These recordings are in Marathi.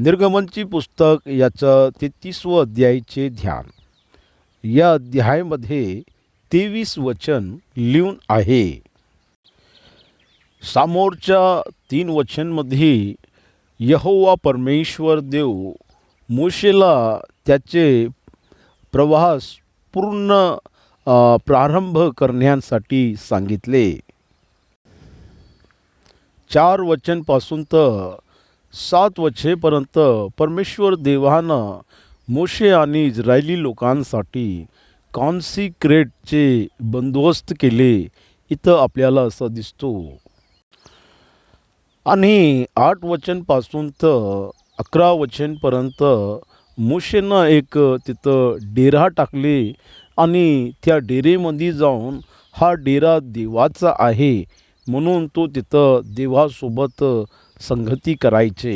निर्गमनची पुस्तक याचं 33वं अध्यायाचे ध्यान. या अध्यायामध्ये 23 वचन लिहून आहे. समोरच्या 3 वचनमध्ये यहोवा परमेश्वर देव मोशेला त्याचे प्रवास पूर्ण प्रारंभ करण्यासाठी सांगितले. 4 वचनपासून तर 7 वचनेपर्यंत परमेश्वर देवानं मोशे आणि इस्रायली लोकांसाठी कॉन्सिक्रेटचे बंदोबस्त केले इथं आपल्याला असं दिसतो. आणि 8 वचनपासून तर 11 वचनपर्यंत मोशेनं एक तिथं डेरा टाकले आणि त्या डेरेमध्ये जाऊन हा डेरा देवाचा आहे म्हणून तो तिथं देवासोबत संगती करायचे.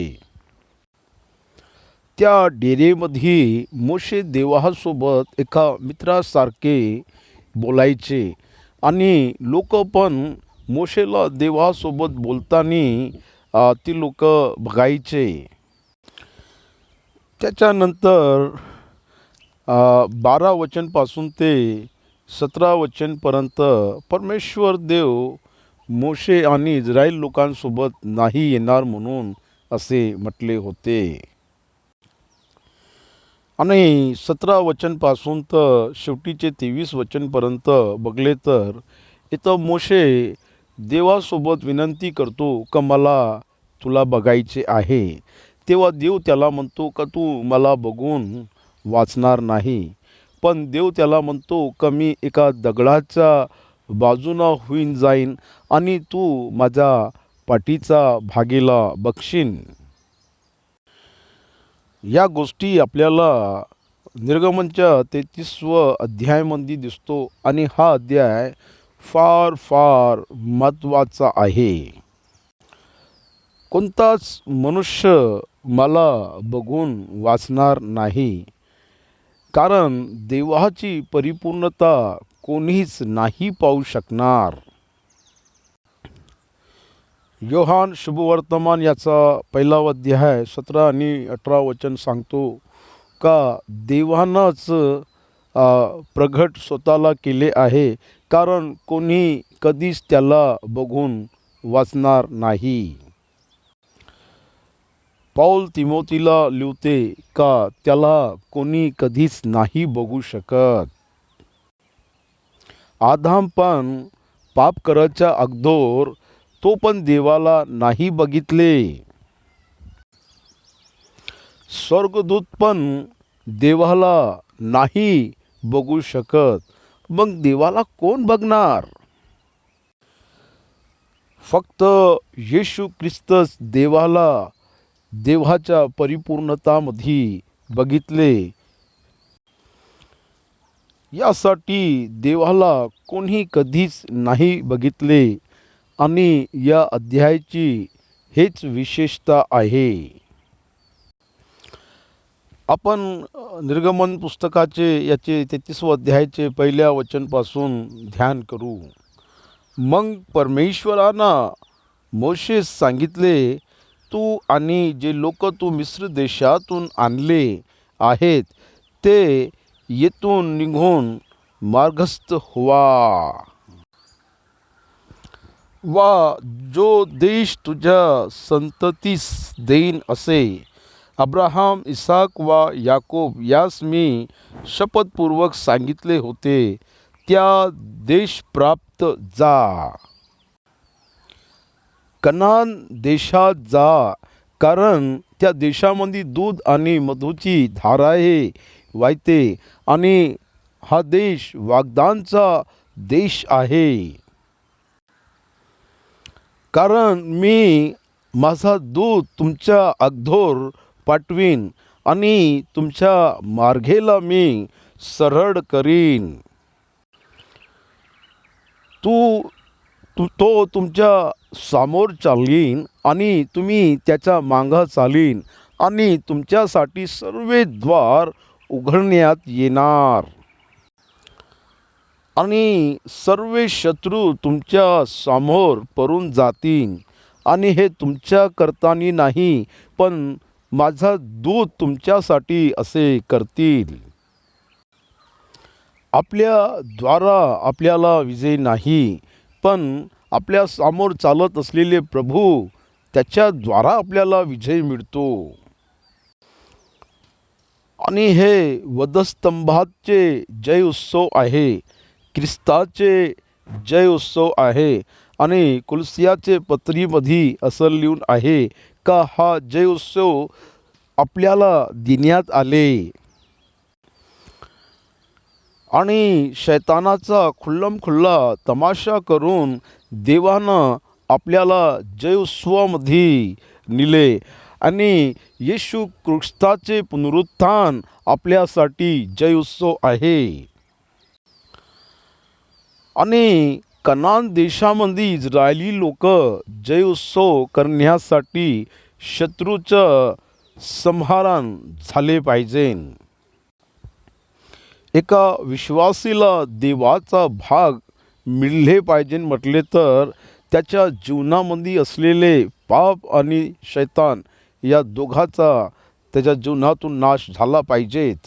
त्या डेरेमध्ये मोशे देवासोबत एका मित्रासारखे बोलायचे आणि लोक पण मोशेला देवासोबत बोलताना ती लोक बघायचे. त्याच्यानंतर 12 वचनपासून ते 17 वचनपर्यंत परमेश्वर देव मोशे आणि इस्रायल लोकांसोबत नाही येणार म्हणून असे म्हटले होते. आणि 17 वचनपासून तर शेवटीचे 23 वचनपर्यंत बघले तर इथं मोशे देवासोबत विनंती करतो का मला तुला बघायचे आहे. तेव्हा देव त्याला म्हणतो का तू मला बघून वाचणार नाही. पण देव त्याला म्हणतो का मी एका दगडाच्या बाजूनं होईन जाईन आणि तू माझ्या पाठीचा भागेला बघशील. या गोष्टी आपल्याला निर्गमनच्या 33व्या अध्यायामध्ये दिसतो आणि हा अध्याय फार फार महत्त्वाचा आहे. कोणताच मनुष्य मला बघून वाचणार नाही, कारण देवाची परिपूर्णता कोणीच नाही पाहू शकणार. योहान शुभवर्तमान याचा 1 अध्याय 17 आणि 18 वचन सांगतो का देवानंच प्रगट स्वतःला केले आहे, कारण कोणी कधीच त्याला बघून वाचणार नाही. पौल तिमोथीला लिहिते का त्याला कोणी कधीच नाही बघू शकत. आदाम पण पाप करायच्या अगोदर तो पण देवाला नाही बघितले. स्वर्गदूत पण देवाला नाही बघू शकत. मग देवाला कोण बघणार. फक्त येशू ख्रिस्तच देवाला देवाच्या परिपूर्णतामध्ये बघितले. यासाठी देवाला कोणी कधीच नाही बघितले आणि या अध्यायाची हेच विशेषता आहे. आपण निर्गमन पुस्तकाचे याचे 33व्या अध्यायाचे 1 वचनपासून ध्यान करू. मग परमेश्वरानं मोशेस सांगितले, तू आणि जे लोक तू मिस्र देशातून आणले आहेत ते येथून निघून मार्गस्थ व्हा. जो देश तुझ्या संततीस देईन असे अब्राहम, इसाक व याकोब यास मी शपथपूर्वक सांगितले होते, त्या देश प्राप्त जा. कनान देशात जा, कारण त्या देशामध्ये दूध आणि मधूची धाराए वाहते आणि हा देश वाग्दानाचा देश आहे. कारण मी माझा दूत तुमच्या अगोदर पाठवीन आणि तुमच्या मार्गेला मी सरळ करीन. तो तुमच्या समोर चालीन आणि तुम्ही त्याच्या मागं चालीन आणि तुमच्यासाठी सर्व द्वार उघडण्यात येणार आणि सर्व शत्रू तुमच्या समोर पळून जातील. आणि हे तुमच्या करतानी नाही, पण माझा दूत तुमच्यासाठी असे करतील. आपल्या द्वारा आपल्याला विजय नाही, पण आपल्या समोर चालत असलेले प्रभू त्याच्या द्वारा आपल्याला विजय मिळतो. आणि हे वधस्तंभाचे जय उत्सव आहे, ख्रिस्ताचे जय उत्सव आहे. आणि कुलसियाचे पत्रीमध्ये असं लिहून आहे का हा जय उत्सव आपल्याला देण्यात आले. आणि शैतानाचा खुल्लमखुल्ला तमाशा करून देवानं आपल्याला जय उत्सवामध्ये नेले. आणि येशू ख्रिस्ताचे पुनरुत्थान आपल्यासाठी जय उत्सव आहे. आणि कनान देशामध्ये इस्रायली लोक जय उत्सव करण्यासाठी शत्रूचं संहारण झाले पाहिजे. एका विश्वासीला देवाचा भाग मिळले पाहिजे म्हटले तर त्याच्या जीवनामध्ये असलेले पाप आणि शैतान या दोघाचा त्याच्या जीवनातून नाश झाला पाहिजेत.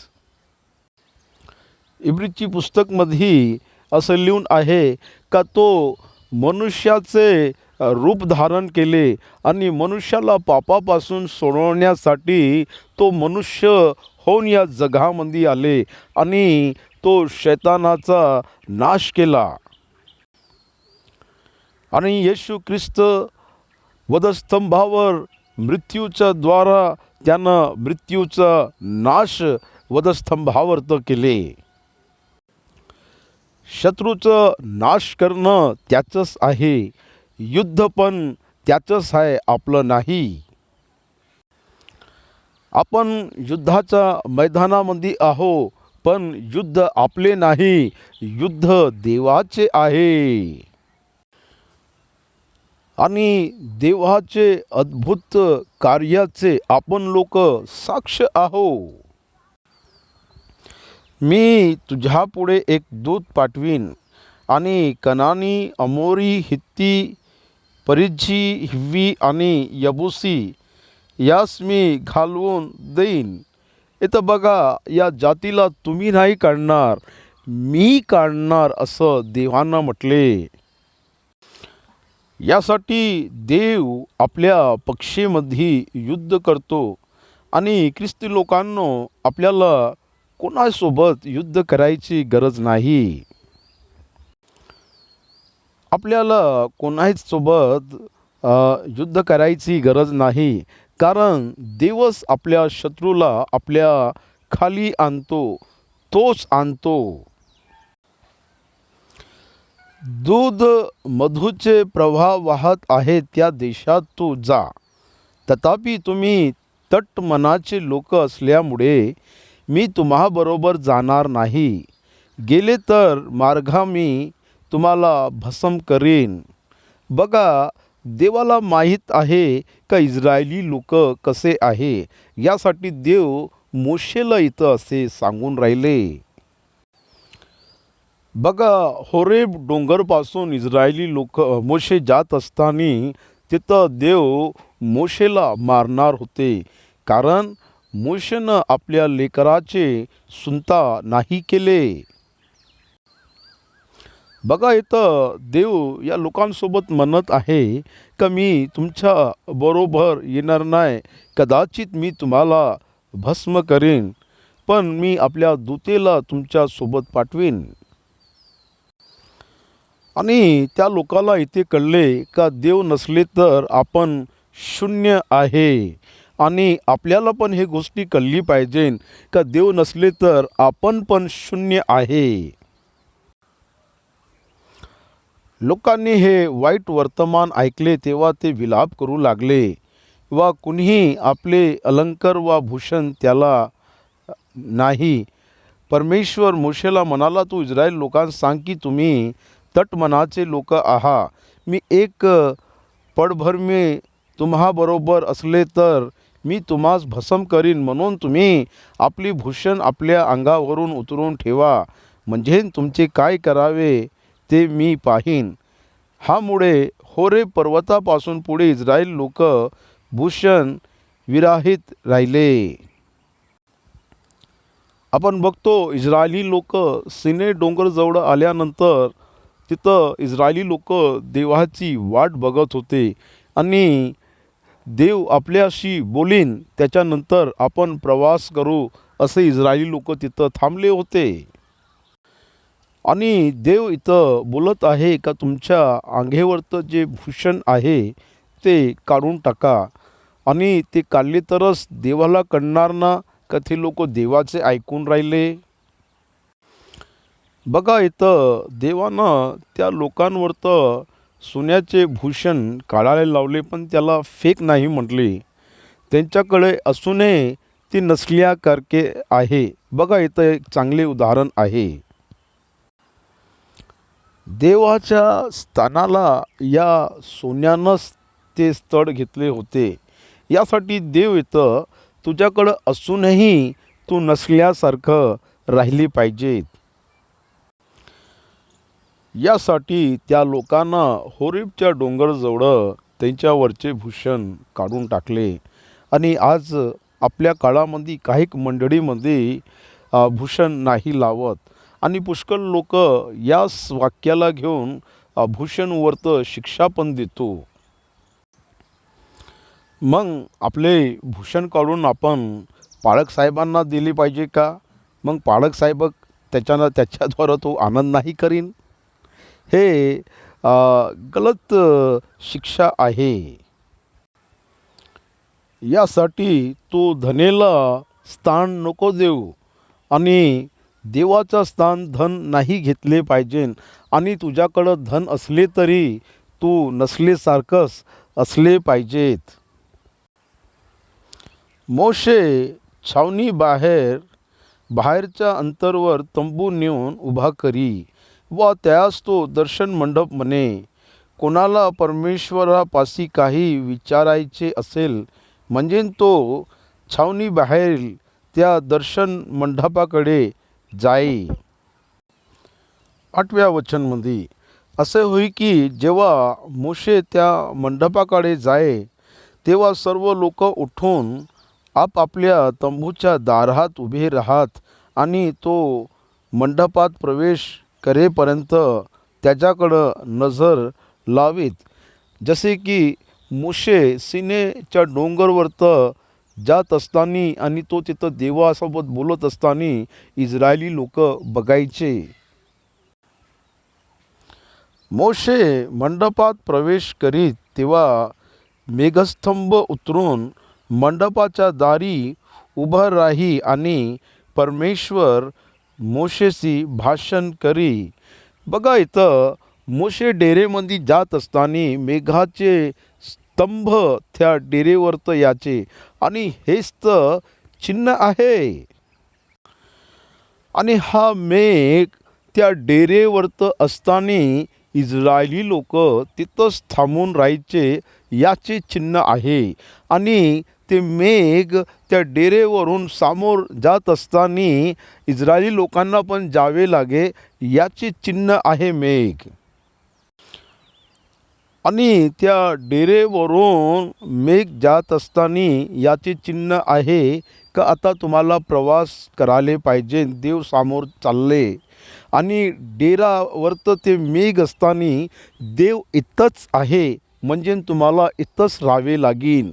इब्रीची पुस्तकमध्ये असं लिहून आहे का तो मनुष्याचे रूप धारण केले आणि मनुष्याला पापापासून सोडवण्यासाठी तो मनुष्य होऊन या जगामध्ये आले आणि तो शैतानाचा नाश केला. आणि येशू ख्रिस्त वधस्तंभावर मृत्यूच्या द्वारा त्यानं मृत्यूचा नाश वधस्तंभावर तर केले. शत्रूचं नाश करणं त्याचंच आहे, युद्ध पण त्याचंच आहे, आपलं नाही. आपण युद्धाच्या मैदानामध्ये आहो, पण युद्ध आपले नाही, युद्ध देवाचे आहे. आणि देवाचे अद्भुत कार्याचे आपण लोक साक्ष आहो. मी तुझ्या पुढे एक दूत पाठवीन आणि कनानी, अमोरी, हित्ती, परिज्जी, हिव्वी आणि यबुसी यास मी घालवून देईन. इथं बघा, या जातीला तुम्ही नाही काढणार, मी काढणार असं देवानं म्हटले. यासाठी देव आपल्या पक्षेमध्ये युद्ध करतो. आणि ख्रिस्ती लोकांनो, आपल्याला कोणासोबत युद्ध करायची गरज नाही. आपल्याला कोणासोबत युद्ध करायची गरज नाही, कारण देवच आपल्या शत्रूला आपल्या खाली आणतो, तोच आणतो. दूध मधूचे प्रवाह वाहत आहेत त्या देशात तू जा. तथापि तुम्ही तट मनाचे लोक असल्यामुळे मी तुम्हाबरोबर जाणार नाही. गेले तर मार्गामी तुम्हाला भस्म करीन. बघा, देवाला माहीत आहे का इस्रायली लोक कसे आहे. यासाठी देव मोशेला इथं असे सांगून राहिले. बघा, होरेब डोंगरपासून इस्रायली लोक मोशे जात असताना तिथं देव मोशेला मारणार होते, कारण मोशेनं आपल्या लेकराचे सुनता नाही केले. बघा, इथं देव या लोकांसोबत म्हणत आहे का मी तुमच्या बरोबर येणार नाही, कदाचित मी तुम्हाला भस्म करीन, पण मी आपल्या दूतेला तुमच्यासोबत पाठवीन. आणि त्या लोकाला इथे कळले का देव नसले तर आपण शून्य आहे. आणि आपल्याला पण हे गोष्टी कळली पाहिजे का देव नसले तर आपण पण शून्य आहे. लोकांनी हे वाईट वर्तमान ऐकले तेव्हा ते विलाप करू लागले, वा कुणीही आपले अलंकार वा भूषण त्याला नाही. परमेश्वर मोशेला म्हणाला, तू इस्रायल लोकांना सांग की तुम्ही तटमनाचे लोक आहात. मी एक पळभर मी तुम्हाबरोबर असले तर मी तुम्हास भस्म करीन, म्हणून तुम्ही आपली भूषण आपल्या अंगावरून उतरून ठेवा, म्हणजे तुमचे काय करावे ते मी पाहीन. हामुळे होरे पर्वतापासून पुढे इस्रायल लोक भूषण विराहित राहिले. आपण बघतो इस्रायली लोक सिने डोंगरजवळ आल्यानंतर तिथं इस्रायली लोक देवाची वाट बघत होते आणि देव आपल्याशी बोलीन त्याच्यानंतर आपण प्रवास करू असे इस्रायली लोक तिथं थांबले होते. आणि देव इथं बोलत आहे का तुमच्या अंगेवरचं जे भूषण आहे ते काढून टाका. आणि ते काढले तरच देवाला कळणार ना का ते लोक देवाचे ऐकून राहिले. बघा इथं देवानं त्या लोकांवरतं सोन्याचे भूषण काढायला लावले पण त्याला फेक नाही म्हटले. त्यांच्याकडे असूनही ती नसल्यासारखे आहे. बघा इथं एक चांगले उदाहरण आहे. देवाच्या स्थानाला या सोन्यानंच ते स्थळ घेतले होते. यासाठी देव इथं तुझ्याकडं असूनही तू नसल्यासारखं राहिली पाहिजेत. यासाठी त्या लोकांना होरेबच्या डोंगरजवळ त्यांच्यावरचे भूषण काढून टाकले. आणि आज आपल्या काळामध्ये काही मंडळीमध्ये भूषण नाही लावत आणि पुष्कळ लोक याच वाक्याला घेऊन भूषणवरतं शिक्षा पण देतो. मग आपले भूषण काढून आपण पाळक साहेबांना दिले पाहिजे का? मग पाळक साहेब त्याच्याद्वारा तो आनंद नाही करीन. हे गलत शिक्षा आहे. यासाठी तू धनेला स्थान नको देऊ आणि देवाचं स्थान धन नाही घेतले पाहिजे. आणि तुझ्याकडं धन असले तरी तू नसलेसारखंच असले पाहिजेत. मोशे छावणी बाहेरच्या अंतरवर तंबू नेऊन उभा करी व त्यास तो दर्शन मंडप म्हणे. कोणाला परमेश्वरापाशी काही विचारायचे असेल म्हणजे तो छावणी बाहेर त्या दर्शन मंडपाकडे जाई. 8व्या वचनमध्ये असे होई की जेव्हा मोशे त्या मंडपाकडे जाये तेव्हा सर्व लोक उठून आपापल्या तंबूच्या दारात उभे राहत आणि तो मंडपात प्रवेश करेपर्यंत त्याच्याकडं नजर लावीत. जसे की मोशे सिनेच्या डोंगरवरतं जात असताना आणि तो तिथं देवासोबत बोलत असताना इस्रायली लोक बघायचे. मोशे मंडपात प्रवेश करीत तेव्हा मेघस्तंभ उतरून मंडपाच्या दारी उभा राही आणि परमेश्वर मोशेशी भाषण करी. बघा इथं मोशे डेरेमध्ये जात असताना मेघाचे स्तंभ त्या डेरेवरतं याचे आणि हेच तर चिन्ह आहे. आणि हा मेघ त्या डेरेवरतं असताना इस्रायली लोक तिथंच थांबून राहायचे याचे चिन्ह आहे. आणि ते मेघ त्या डेरेवरून सामोर जात असताना इस्रायली लोकांना पण जावे लागे याचे चिन्ह आहे मेघ. आणि त्या डेरेवरून मेघ जात असताना याचे चिन्ह आहे का आता तुम्हाला प्रवास करायला पाहिजे. देव समोर चालले आणि डेरावरतं ते मेघ असताना देव इथंच आहे म्हणजे तुम्हाला इथंच राहावे लागेल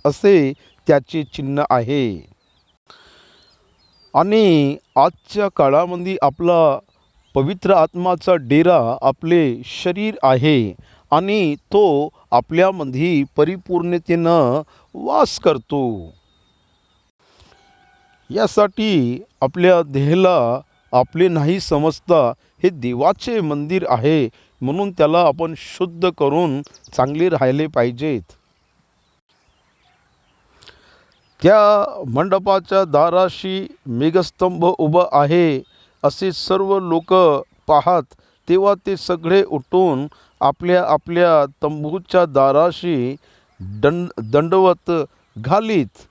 असे त्याचे चिन्ह आहे. आणि आजच्या काळामध्ये आपला पवित्र आत्माचा डेरा आपले शरीर आहे आणि तो आपल्यामध्ये परिपूर्णतेनं वास करतो. यासाठी आपल्या देहाला आपले नाही समजता हे देवाचे मंदिर आहे म्हणून त्याला आपण शुद्ध करून चांगले राहिले पाहिजेत. त्या मंडपाच्या दाराशी मेघस्तंभ उभा आहे असे सर्व लोक पाहत तेव्हा ते सगळे उठून आपल्या आपल्या तंबूच्या दाराशी दंडवत घालीत.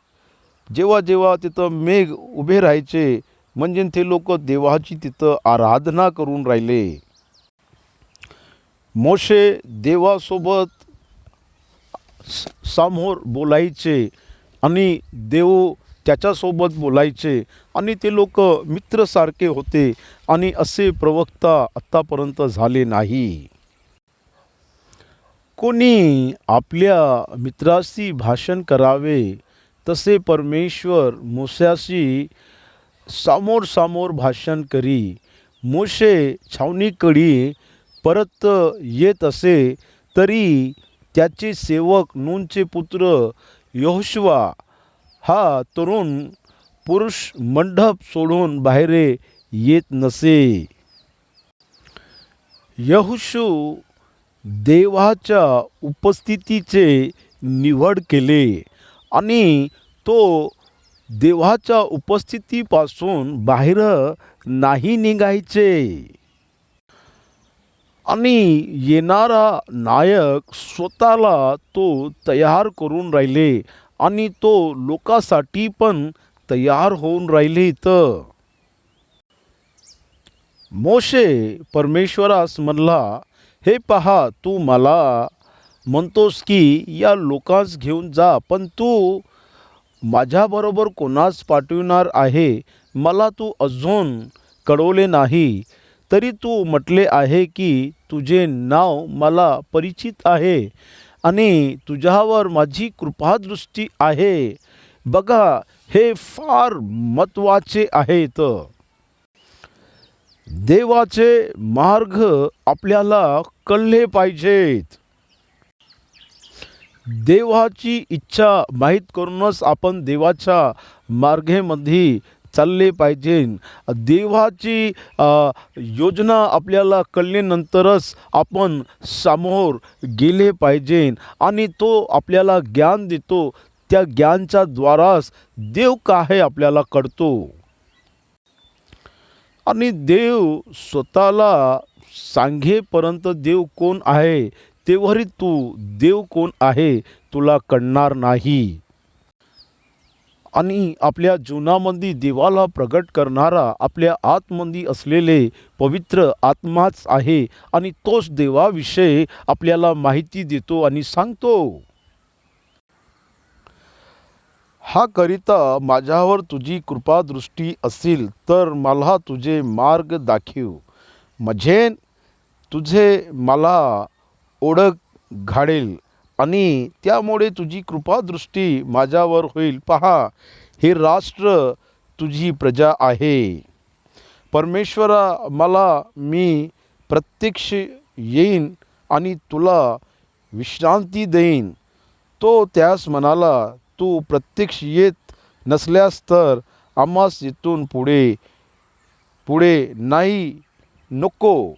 जेव्हा जेव्हा तिथं मेघ उभे राहायचे म्हणजे ते लोक देवाची तिथं आराधना करून राहिले. मोशे देवासोबत समोर बोलायचे आणि देव त्याच्यासोबत बोलायचे आणि ते लोक मित्रसारखे होते आणि असे प्रवक्ता आत्तापर्यंत झाले नाही. कोणी आपल्या मित्राशी भाषण करावे तसे परमेश्वर मोशाशी समोर समोर भाषण करी. मोशे छावणीकडे परत येत असे तरी त्याचे सेवक नूनचे पुत्र यहोशुवा हा तरुण पुरुष मंडप सोडून बाहेर येत नसे. यहोशू देवाच्या उपस्थितीचे निवड केले आणि तो देवाच्या उपस्थितीपासून बाहेर नाही निघायचे. आणि येणारा नायक स्वतःला तो तयार करून राहिले आणि तो लोकांसाठी पण तयार होऊन राहिले. तर मोशे परमेश्वरास म्हणला, हे पहा, तू मला म्हणतोस की या लोकांस घेऊन जा, पण तू माझ्याबरोबर कोणास पाठविणार आहे मला तू अजून कळवले नाही. तरी तू म्हटले आहे की तुझे नाव मला परिचित आहे आणि तुझ्यावर माझी कृपादृष्टी आहे. बघा, हे फार महत्त्वाचे आहेत. देवाचे मार्ग आपल्याला कळले पाहिजेत. देवाची इच्छा माहीत करूनच आपण देवाच्या मार्गामध्ये चालले पाहिजे. देवाची योजना आपल्याला कळल्यानंतरच आपण समोर गेले पाहिजे आणि तो आपल्याला ज्ञान देतो. त्या ज्ञानच्या द्वाराच देव काय आपल्याला कळतो. आणि देव स्वतःला सांगेपर्यंत देव कोण आहे तेवढी तू देव कोण आहे तुला कळणार नाही. आणि आपल्या जीवनामध्ये देवाला प्रगट करणारा आपल्या आतमध्ये असलेले पवित्र आत्माच आहे आणि तोच देवाविषयी आपल्याला माहिती देतो आणि सांगतो. हा करिता माझ्यावर तुझी कृपादृष्टी असेल तर मला तुझे मार्ग दाखव, म्हणजे तुझे मला ओळख घडेल आणि त्यामुळे तुझी कृपादृष्टी माझ्यावर होईल. पहा, हे राष्ट्र तुझी प्रजा आहे. परमेश्वरा, मी प्रत्यक्ष येईन आणि तुला विश्रांती देईन. तो त्यास म्हणाला, तू प्रत्यक्ष येत नसल्यास तर आम्हास इथून पुढे नाही नको.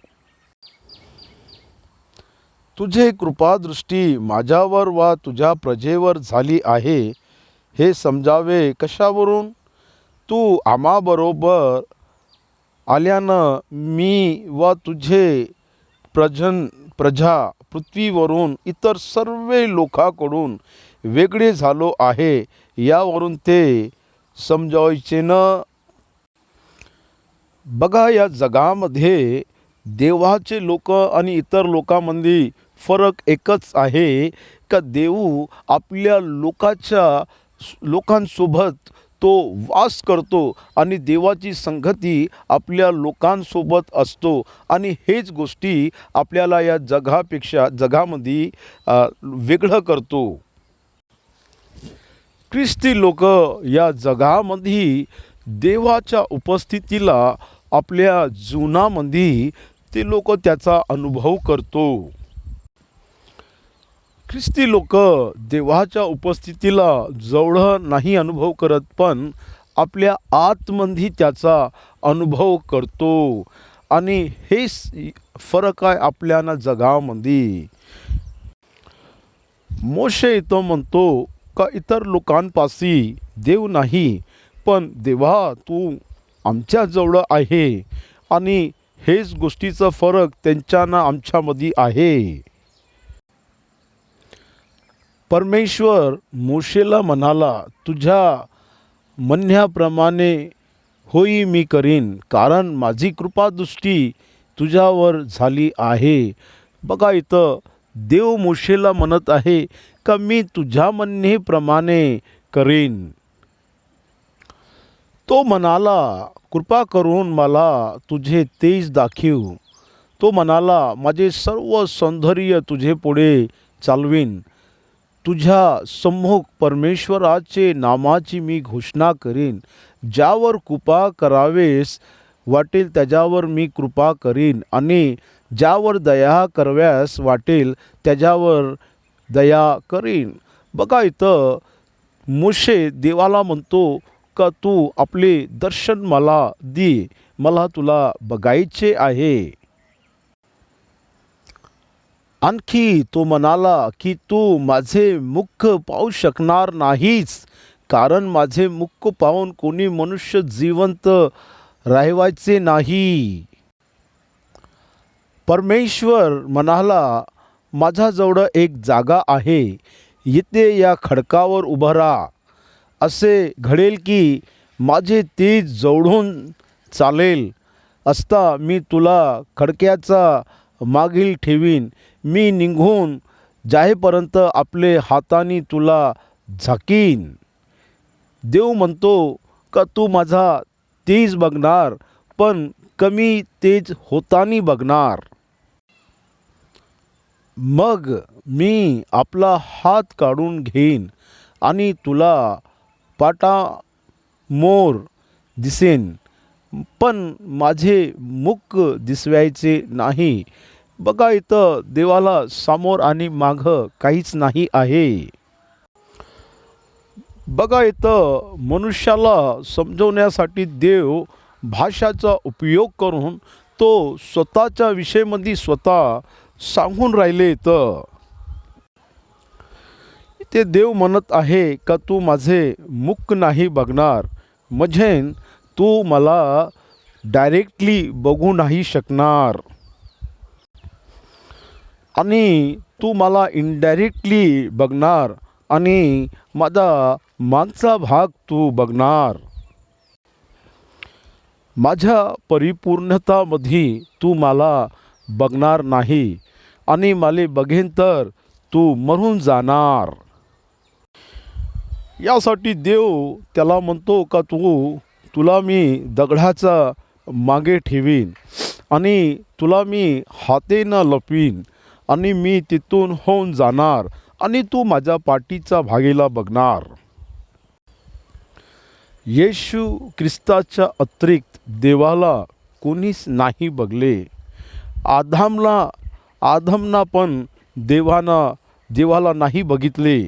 तुझे कृपादृष्टी माझ्यावर वा तुझ्या प्रजेवर झाली आहे हे समजावे कशावरून? तू आम्हाबरोबर आल्यानं मी व तुझे प्रजा पृथ्वीवरून इतर सर्व लोकांकडून वेगळे झालो आहे यावरून ते समजायचे न. बघा, या जगामध्ये देवाचे लोक आणि इतर लोकांमध्ये फरक एकच आहे का देव आपल्या लोकांसोबत तो वास करतो आणि देवाची संगती आपल्या लोकांसोबत असतो. आणि हेच गोष्टी आपल्याला या जगामध्ये वेगळं करतो. ख्रिस्ती लोक या जगामध्ये देवाच्या उपस्थितीला आपल्या जीवनामध्ये ते लोक त्याचा अनुभव करतो. ख्रिस्ती लोक देवाच्या उपस्थितीला जवळ नाही अनुभव करत, पण आपल्या आतमध्ये त्याचा अनुभव करतो. आणि हेच फरक आहे आपल्या जगामध्ये. मोशे तो म्हणतो का इतर लोकांपाशी देव नाही, पण देवा तू आमच्या जवळ आहे. आणि हेच गोष्टीचा फरक त्यांच्याना आमच्यामध्ये आहे. परमेश्वर मोशेला म्हणाला, तुझ्या म्हणण्याप्रमाणे होई मी करीन, कारण माझी कृपादृष्टी तुझ्यावर झाली आहे. बघा, इथं देव मोशेला म्हणत आहे का मी तुझ्या म्हणण्याप्रमाणे करीन. तो म्हणाला, कृपा करून मला तुझे तेज दाखीव. तो म्हणाला, माझे सर्व सौंदर्य तुझे पुढे चालवीन. तुझ्या सम्मुख परमेश्वराचे नामाची मी घोषणा करीन. ज्यावर कृपा करावेस वाटेल त्याच्यावर मी कृपा करीन, आणि ज्यावर दया कराव्यास वाटेल त्याच्यावर दया करीन. बघा, इथं मोशे देवाला म्हणतो का तू आपले दर्शन मला दे, मला तुला बघायचे आहे. आणखी तो म्हणाला की तू माझे मुख पाहू शकणार नाहीस, कारण माझे मुख पाहून कोणी मनुष्य जिवंत राहायचे नाही. परमेश्वर म्हणाला, माझ्याजवळ एक जागा आहे, येथे या खडकावर उभा राहा. असे घडेल की माझे तेज जवळून चालेल असता मी तुला खडक्याचा मागील ठेवीन. मी निघून जाईपर्यंत आपले हाताने तुला झाकीन. देव म्हणतो का तू माझा तेज बघणार, पण कमी तेज होतानी बघणार. मग मी आपला हात काढून घेईन आणि तुला पाटामोर दिसेन, पण माझे मुख दिसवायचे नाही. बघा, इथं देवाला समोर आणि मागं काहीच नाही आहे. बघा, इथं मनुष्याला समजवण्यासाठी देव भाषाचा उपयोग करून तो स्वतःच्या विषयीमध्ये स्वतः सांगून राहिले. ते देव म्हणत आहे का तू माझे मुख नाही बघणार, म्हणजे तू मला डायरेक्टली बघू नाही शकणार, आणि तू मला इनडायरेक्टली बघणार, आणि माझा मागचा भाग तू बघणार. माझ्या परिपूर्णतामध्ये तू मला बघणार नाही, आणि मला बघेन तर तू मरून जाणार. यासाठी देव त्याला म्हणतो का तुला मी दगडाचा मागे ठेवीन, आणि तुला मी हातेनं लपवीन, आणि मी तिथून होऊन जाणार, आणि तू माझ्या पाठीचा भागीला बघणार. येशू ख्रिस्ताच्या अतिरिक्त देवाला कोणीच नाही बघले. आदमना पण देवाला नाही बघितले.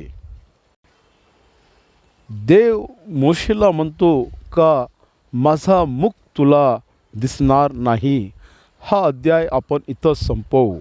देव मोशेला म्हणतो का माझा मुख तुला दिसणार नाही. हा अध्याय आपण इथं संपवू.